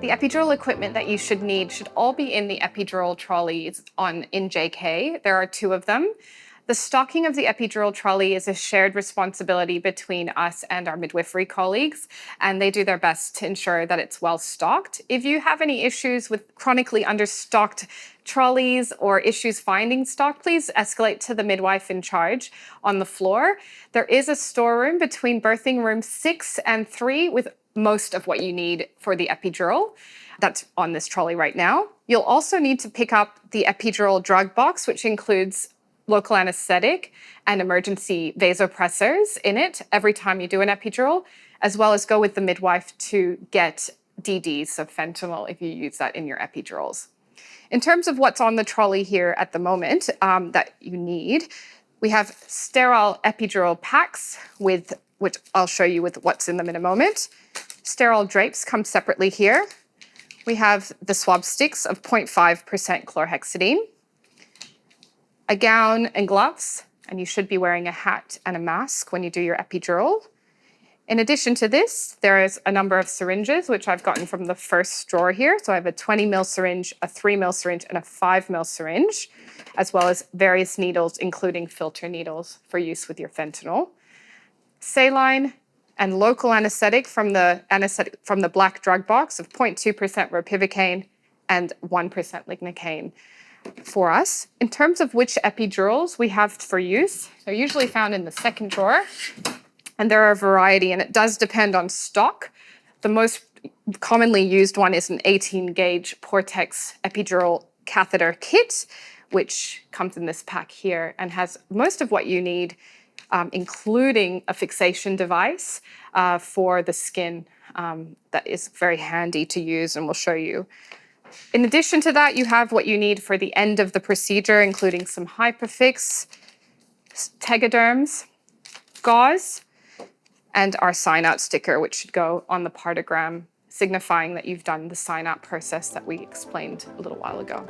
The epidural equipment that you should need should all be in the epidural trolleys in JK. There are 2 of them. The stocking of the epidural trolley is a shared responsibility between us and our midwifery colleagues, and they do their best to ensure that it's well stocked. If you have any issues with chronically understocked trolleys or issues finding stock, please escalate to the midwife in charge on the floor. There is a storeroom between birthing room 6 and 3 with most of what you need for the epidural. That's on this trolley right now. You'll also need to pick up the epidural drug box, which includes local anesthetic and emergency vasopressors in it every time you do an epidural, as well as go with the midwife to get DDs of fentanyl if you use that in your epidurals. In terms of what's on the trolley here at the moment that you need, we have sterile epidural packs which I'll show you with what's in them in a moment. Sterile drapes come separately here. We have the swab sticks of 0.5% chlorhexidine, a gown and gloves, and you should be wearing a hat and a mask when you do your epidural. In addition to this, there is a number of syringes, which I've gotten from the first drawer here. So I have a 20 ml syringe, a 3 ml syringe, and a 5 ml syringe, as well as various needles, including filter needles for use with your fentanyl. Saline and local anesthetic from the black drug box of 0.2% ropivacaine and 1% lignocaine for us. In terms of which epidurals we have for use, they're usually found in the second drawer, and there are a variety, and it does depend on stock. The most commonly used one is an 18-gauge Portex epidural catheter kit, which comes in this pack here and has most of what you need, including a fixation device for the skin that is very handy to use, and we'll show you. In addition to that, you have what you need for the end of the procedure, including some Hypafix, tegaderms, gauze, and our sign-out sticker, which should go on the partogram, signifying that you've done the sign-out process that we explained a little while ago.